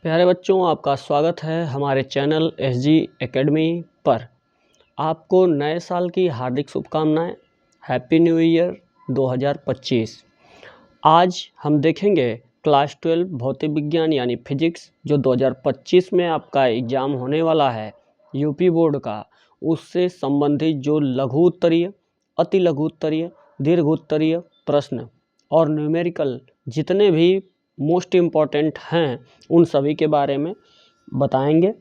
प्यारे बच्चों, आपका स्वागत है हमारे चैनल SG एकेडमी पर। आपको नए साल की हार्दिक शुभकामनाएं। Happy new year 2025। आज हम देखेंगे क्लास 12 भौतिक विज्ञान यानी फिजिक्स, जो 2025 में आपका एग्ज़ाम होने वाला है यूपी बोर्ड का। उससे संबंधित जो लघु उत्तरीय, अति लघु उत्तरीय, दीर्घ उत्तरीय प्रश्न और न्यूमेरिकल जितने भी मोस्ट इम्पॉर्टेंट हैं उन सभी के बारे में बताएंगे,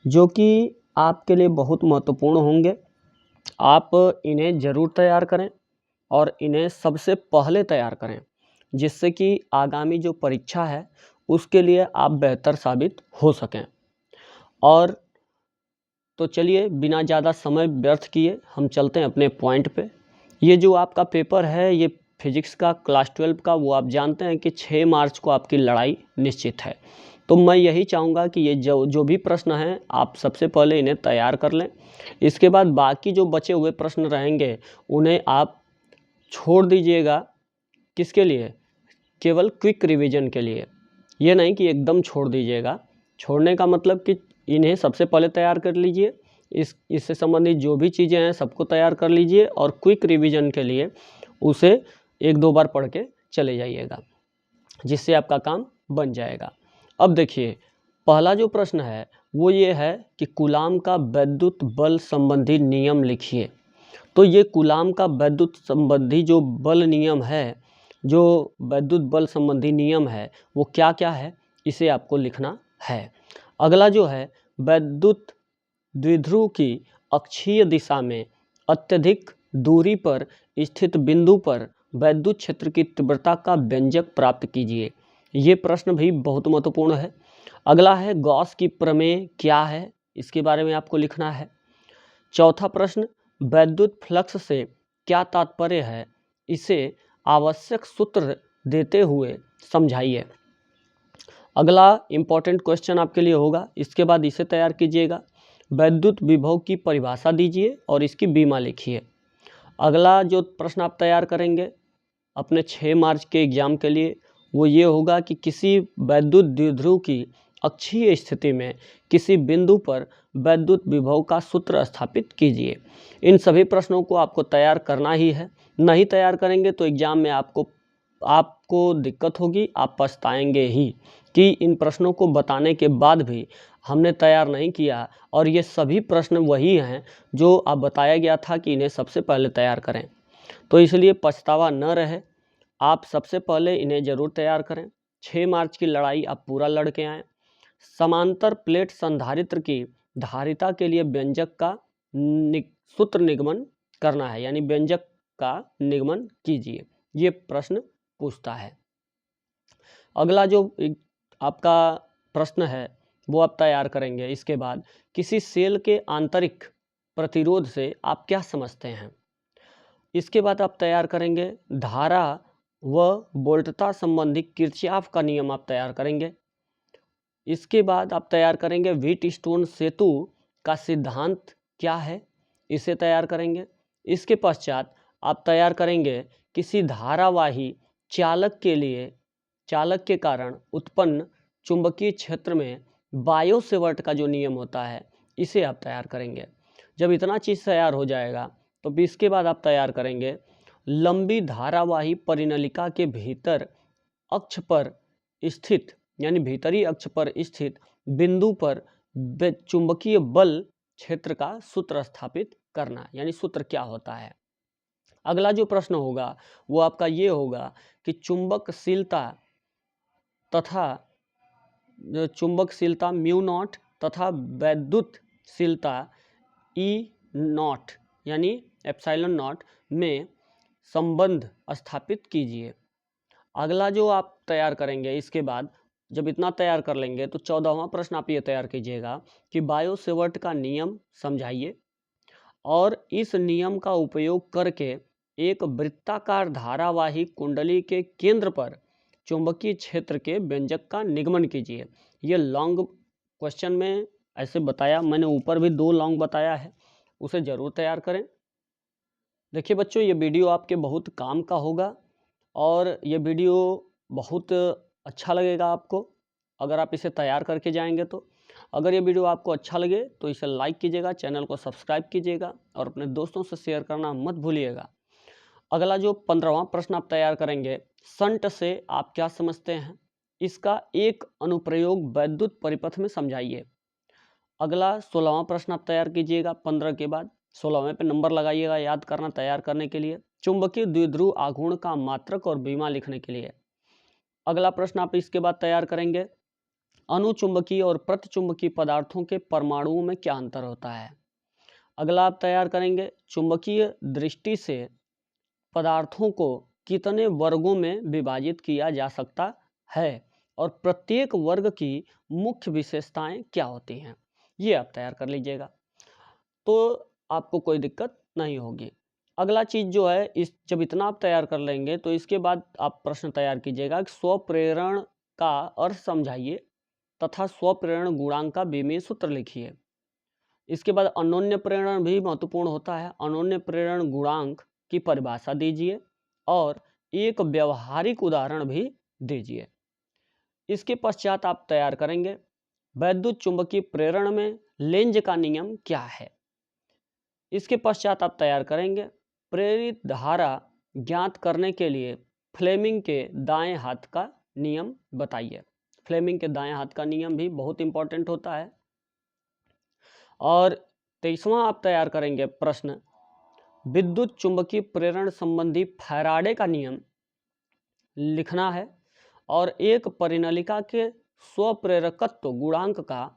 जो कि आपके लिए बहुत महत्वपूर्ण होंगे। आप इन्हें ज़रूर तैयार करें और इन्हें सबसे पहले तैयार करें, जिससे कि आगामी जो परीक्षा है उसके लिए आप बेहतर साबित हो सकें। और तो चलिए बिना ज़्यादा समय व्यर्थ किए हम चलते हैं अपने पॉइंट पे। ये जो आपका पेपर है, ये फिजिक्स का क्लास 12 का, वो आप जानते हैं कि 6 मार्च को आपकी लड़ाई निश्चित है। तो मैं यही चाहूँगा कि ये जो भी प्रश्न हैं आप सबसे पहले इन्हें तैयार कर लें। इसके बाद बाकी जो बचे हुए प्रश्न रहेंगे उन्हें आप छोड़ दीजिएगा। किसके लिए? केवल क्विक रिवीजन के लिए। ये नहीं कि एकदम छोड़ दीजिएगा। छोड़ने का मतलब कि इन्हें सबसे पहले तैयार कर लीजिए, इससे संबंधित जो भी चीज़ें हैं सबको तैयार कर लीजिए और क्विक रिवीजन के लिए उसे 1-2 बार पढ़ के चले जाइएगा, जिससे आपका काम बन जाएगा। अब देखिए, पहला जो प्रश्न है वो ये है कि कूलाम का वैद्युत बल संबंधी नियम लिखिए। तो ये कूलाम का वैद्युत संबंधी जो बल नियम है, जो वैद्युत बल संबंधी नियम है, वो क्या क्या है, इसे आपको लिखना है। अगला जो है, वैद्युत द्विध्रुव की अक्षीय दिशा में अत्यधिक दूरी पर स्थित बिंदु पर वैद्युत क्षेत्र की तीव्रता का व्यंजक प्राप्त कीजिए। ये प्रश्न भी बहुत महत्वपूर्ण है। अगला है, गॉस की प्रमेय क्या है, इसके बारे में आपको लिखना है। चौथा प्रश्न, वैद्युत फ्लक्स से क्या तात्पर्य है, इसे आवश्यक सूत्र देते हुए समझाइए। अगला इंपॉर्टेंट क्वेश्चन आपके लिए होगा, इसके बाद इसे तैयार कीजिएगा। वैद्युत विभव की परिभाषा दीजिए और इसकी बीमा लिखिए। अगला जो प्रश्न आप तैयार करेंगे अपने 6 मार्च के एग्ज़ाम के लिए, वो ये होगा कि किसी वैद्युत द्विध्रुव की अक्षीय स्थिति में किसी बिंदु पर वैद्युत विभव का सूत्र स्थापित कीजिए। इन सभी प्रश्नों को आपको तैयार करना ही है। नहीं तैयार करेंगे तो एग्ज़ाम में आपको दिक्कत होगी, आप पछताएंगे ही कि इन प्रश्नों को बताने के बाद भी हमने तैयार नहीं किया। और ये सभी प्रश्न वही हैं जो आप बताया गया था कि इन्हें सबसे पहले तैयार करें। तो इसलिए पछतावा न रहे, आप सबसे पहले इन्हें ज़रूर तैयार करें। 6 मार्च की लड़ाई आप पूरा लड़ के आएँ। समांतर प्लेट संधारित्र की धारिता के लिए व्यंजक का सूत्र निगमन करना है, यानी व्यंजक का निगमन कीजिए। ये प्रश्न पूछता है। अगला जो आपका प्रश्न है वो आप तैयार करेंगे। इसके बाद, किसी सेल के आंतरिक प्रतिरोध से आप क्या समझते हैं। इसके बाद आप तैयार करेंगे धारा व वोल्टता संबंधी किरचॉफ का नियम आप तैयार करेंगे। इसके बाद आप तैयार करेंगे व्हीटस्टोन सेतु का सिद्धांत क्या है, इसे तैयार करेंगे। इसके पश्चात आप तैयार करेंगे किसी धारावाही चालक के कारण उत्पन्न चुंबकीय क्षेत्र में बायो सेवर्ट का जो नियम होता है, इसे आप तैयार करेंगे। जब इतना चीज़ तैयार हो जाएगा तो इसके बाद आप तैयार करेंगे लंबी धारावाही परिनलिका के भीतर अक्ष पर स्थित, यानी भीतरी अक्ष पर स्थित बिंदु पर चुंबकीय बल क्षेत्र का सूत्र स्थापित करना, यानी सूत्र क्या होता है। अगला जो प्रश्न होगा वो आपका ये होगा कि चुंबकशीलता म्यू नॉट तथा वैद्युतशीलता ई नॉट यानी एप्सिलॉन नॉट में संबंध स्थापित कीजिए। अगला जो आप तैयार करेंगे, इसके बाद जब इतना तैयार कर लेंगे तो 14वां प्रश्न आप ये तैयार कीजिएगा कि बायो सेवर्ट का नियम समझाइए और इस नियम का उपयोग करके एक वृत्ताकार धारावाही कुंडली के केंद्र पर चुंबकीय क्षेत्र के व्यंजक का निगमन कीजिए। ये लॉन्ग क्वेश्चन में ऐसे बताया, मैंने ऊपर भी 2 लॉन्ग बताया है, उसे ज़रूर तैयार करें। देखिए बच्चों, ये वीडियो आपके बहुत काम का होगा और ये वीडियो बहुत अच्छा लगेगा आपको। अगर आप इसे तैयार करके जाएंगे तो। अगर ये वीडियो आपको अच्छा लगे तो इसे लाइक कीजिएगा, चैनल को सब्सक्राइब कीजिएगा और अपने दोस्तों से शेयर करना मत भूलिएगा। अगला जो 15वां प्रश्न आप तैयार करेंगे, शंट से आप क्या समझते हैं, इसका एक अनुप्रयोग वैद्युत परिपथ में समझाइए। अगला 16वां प्रश्न आप तैयार कीजिएगा 15 के बाद, 16वें पे नंबर लगाइएगा याद करना तैयार करने के लिए। चुंबकीय द्विध्रुव आघूर्ण का मात्रक और बीमा लिखने के लिए। अगला प्रश्न आप इसके बाद तैयार करेंगे, अनुचुंबकीय और प्रतिचुंबकीय पदार्थों के परमाणुओं में क्या अंतर होता है। अगला आप तैयार करेंगे, चुंबकीय दृष्टि से पदार्थों को कितने वर्गों में विभाजित किया जा सकता है और प्रत्येक वर्ग की मुख्य विशेषताएं क्या होती हैं, ये आप तैयार कर लीजिएगा तो आपको कोई दिक्कत नहीं होगी। अगला चीज़ जो है, जब इतना आप तैयार कर लेंगे तो इसके बाद आप प्रश्न तैयार कीजिएगा कि स्वप्रेरण का अर्थ समझाइए तथा स्वप्रेरण गुणांक का बीमीय सूत्र लिखिए। इसके बाद अनोन्य प्रेरण भी महत्वपूर्ण होता है, अनोन्य प्रेरण गुणांक की परिभाषा दीजिए और एक व्यवहारिक उदाहरण भी दीजिए। इसके पश्चात आप तैयार करेंगे, वैद्युत चुंबकीय प्रेरण में लेंज का नियम क्या है। इसके पश्चात आप तैयार करेंगे, प्रेरित धारा ज्ञात करने के लिए फ्लेमिंग के दाएं हाथ का नियम बताइए। फ्लेमिंग के दाएं हाथ का नियम भी बहुत इंपॉर्टेंट होता है। और 23वां आप तैयार करेंगे प्रश्न, विद्युत चुंबकीय प्रेरण संबंधी फैराडे का नियम लिखना है और एक परिनलिका के स्वप्रेरकत्व गुणांक का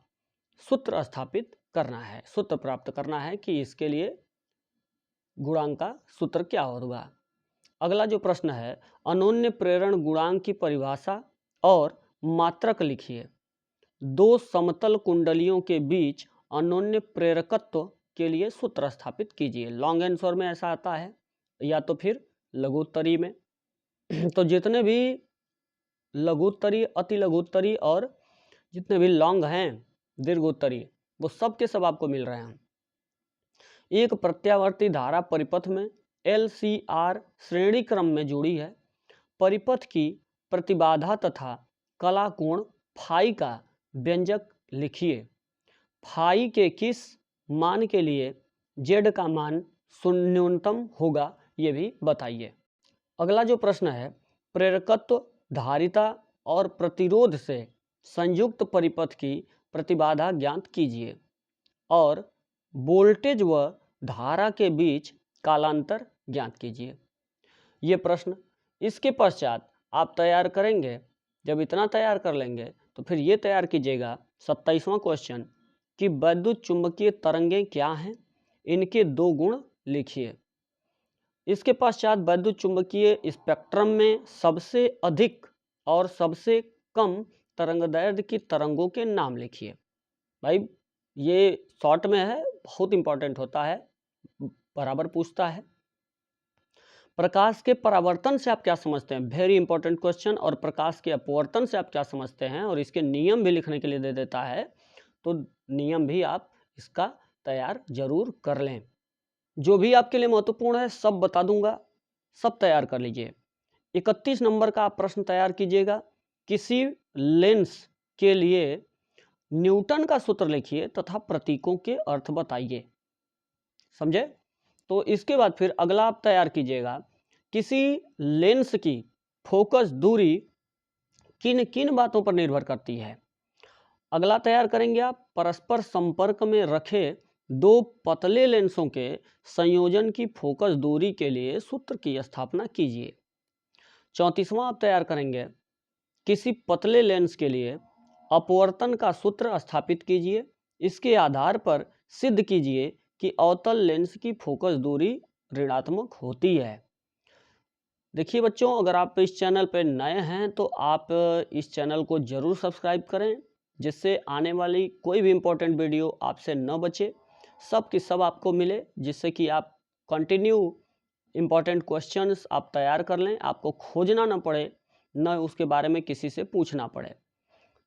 सूत्र स्थापित करना है, सूत्र प्राप्त करना है कि इसके लिए गुणांक का सूत्र क्या होगा। अगला जो प्रश्न है, अनोन्य प्रेरण गुणांक की परिभाषा और मात्रक लिखिए। दो समतल कुंडलियों के बीच अनोन्य प्रेरकत्व के लिए सूत्र स्थापित कीजिए। लॉन्ग आंसर में ऐसा आता है या तो फिर लघुत्तरी में। तो जितने भी लघुत्तरी, अति लघुत्तरी और जितने भी लॉन्ग हैं दीर्घोत्तरी, वो सब के सब आपको मिल रहे हैं। एक प्रत्यावर्ती धारा परिपथ में LCR श्रेणी क्रम में जुड़ी है। परिपथ की प्रतिबाधा तथा कला कोण फाई का व्यंजक लिखिए। फाई के किस मान के लिए जेड का मान न्यूनतम होगा, ये भी बताइए। अगला जो प्रश्न है, प्रेरकत्व, धारिता और प्रतिरोध से संयुक्त परिपथ की प्रतिबाधा ज्ञात कीजिए और वोल्टेज व धारा के बीच कालांतर ज्ञात कीजिए। ये प्रश्न, इसके पश्चात आप तैयार करेंगे। जब इतना तैयार कर लेंगे तो फिर ये तैयार कीजिएगा 27वां क्वेश्चन कि वैद्युत चुंबकीय तरंगें क्या हैं, इनके दो गुण लिखिए। इसके पश्चात वैद्युत चुंबकीय स्पेक्ट्रम में सबसे अधिक और सबसे कम तरंगदैर्ध्य की तरंगों के नाम लिखिए। भाई ये शॉर्ट में है, बहुत इंपॉर्टेंट होता है, बराबर पूछता है। प्रकाश के परावर्तन से आप क्या समझते हैं, वेरी इंपॉर्टेंट क्वेश्चन। और प्रकाश के अपवर्तन से आप क्या समझते हैं, और इसके नियम भी लिखने के लिए दे देता है, तो नियम भी आप इसका तैयार जरूर कर लें। जो भी आपके लिए महत्वपूर्ण है सब बता दूंगा, सब तैयार कर लीजिए। 31 नंबर का आप प्रश्न तैयार कीजिएगा, किसी लेंस के लिए न्यूटन का सूत्र लिखिए तथा प्रतीकों के अर्थ बताइए। समझे। तो इसके बाद फिर अगला आप तैयार कीजिएगा, किसी लेंस की फोकस दूरी किन किन बातों पर निर्भर करती है। अगला तैयार करेंगे आप, परस्पर संपर्क में रखे दो पतले लेंसों के संयोजन की फोकस दूरी के लिए सूत्र की स्थापना कीजिए। 34वां आप तैयार करेंगे, किसी पतले लेंस के लिए अपवर्तन का सूत्र स्थापित कीजिए। इसके आधार पर सिद्ध कीजिए कि अवतल लेंस की फोकस दूरी ऋणात्मक होती है। देखिए बच्चों, अगर आप इस चैनल पर नए हैं तो आप इस चैनल को जरूर सब्सक्राइब करें, जिससे आने वाली कोई भी इम्पोर्टेंट वीडियो आपसे न बचे, सब की सब आपको मिले, जिससे कि आप कंटिन्यू इम्पोर्टेंट क्वेश्चंस आप तैयार कर लें, आपको खोजना ना पड़े, न उसके बारे में किसी से पूछना पड़े।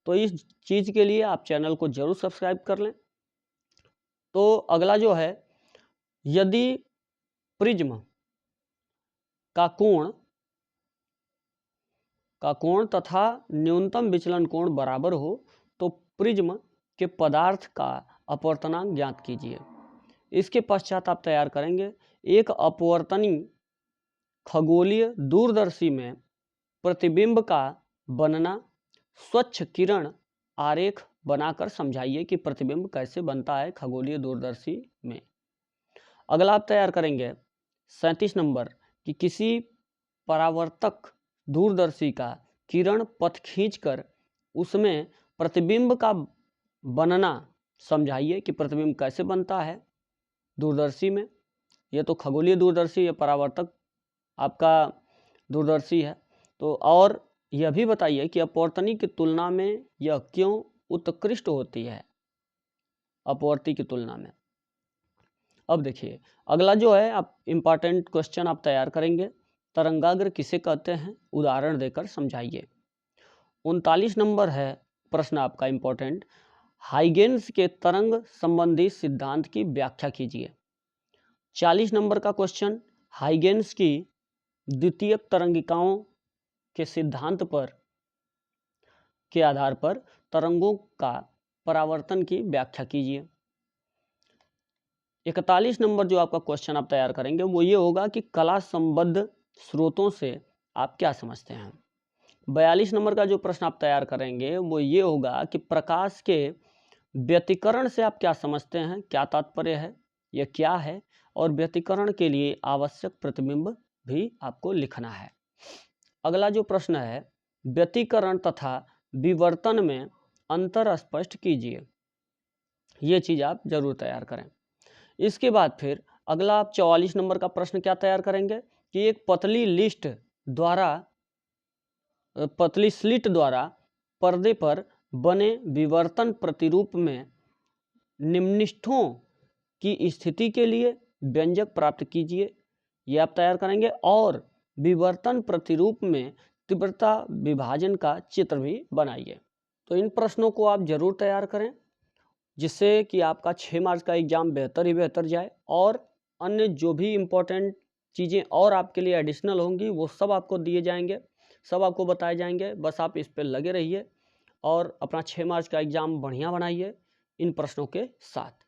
तो इस चीज़ के लिए आप चैनल को जरूर सब्सक्राइब कर लें। तो अगला जो है, यदि प्रिज्म का का कोण तथा न्यूनतम विचलन कोण बराबर हो तो प्रिज्म के पदार्थ का अपवर्तनांक ज्ञात कीजिए। इसके पश्चात आप तैयार करेंगे एक अपवर्तनी खगोलीय दूरदर्शी में प्रतिबिंब का बनना, स्वच्छ किरण आरेख बनाकर समझाइए कि प्रतिबिंब कैसे बनता है खगोलीय दूरदर्शी में। अगला आप तैयार करेंगे 37 नंबर कि किसी परावर्तक दूरदर्शी का किरण पथ खींचकर उसमें प्रतिबिंब का बनना समझाइए कि प्रतिबिंब कैसे बनता है दूरदर्शी में। यह तो खगोलीय दूरदर्शी, यह परावर्तक आपका दूरदर्शी है। तो और यह भी बताइए कि अपवर्तनी की तुलना में यह क्यों उत्कृष्ट होती है अपवर्ती की तुलना में। अब देखिए अगला जो है आप इम्पॉर्टेंट क्वेश्चन आप तैयार करेंगे, तरंगाग्र किसे कहते हैं, उदाहरण देकर समझाइए। 39 नंबर है प्रश्न आपका इम्पोर्टेंट, हाइगेन्स के तरंग संबंधी सिद्धांत की व्याख्या कीजिए। 40 नंबर का क्वेश्चन, हाइगेन्स की द्वितीयक तरंगिकाओं के सिद्धांत पर के आधार पर तरंगों का परावर्तन की व्याख्या कीजिए। 41 नंबर जो आपका क्वेश्चन आप तैयार करेंगे वो ये होगा कि कला संबद्ध स्रोतों से आप क्या समझते हैं। 42 नंबर का जो प्रश्न आप तैयार करेंगे वो ये होगा कि प्रकाश के व्यतिकरण से आप क्या समझते हैं, क्या तात्पर्य है, यह क्या है, और व्यतिकरण के लिए आवश्यक प्रतिबिंब भी आपको लिखना है। अगला जो प्रश्न है, व्यतिकरण तथा विवर्तन में अंतर स्पष्ट कीजिए। ये चीज़ आप जरूर तैयार करें। इसके बाद फिर अगला आप 44 नंबर का प्रश्न क्या तैयार करेंगे कि एक पतली स्लिट द्वारा पर्दे पर बने विवर्तन प्रतिरूप में निम्नलिखितों की स्थिति के लिए व्यंजक प्राप्त कीजिए। ये आप तैयार करेंगे और विवर्तन प्रतिरूप में तीव्रता विभाजन का चित्र भी बनाइए। तो इन प्रश्नों को आप जरूर तैयार करें जिससे कि आपका 6 मार्च का एग्ज़ाम बेहतर ही बेहतर जाए, और अन्य जो भी इम्पोर्टेंट चीज़ें और आपके लिए एडिशनल होंगी वो सब आपको दिए जाएंगे, सब आपको बताए जाएंगे। बस आप इस पर लगे रहिए और अपना 6 मार्च का एग्ज़ाम बढ़िया बनाइए इन प्रश्नों के साथ।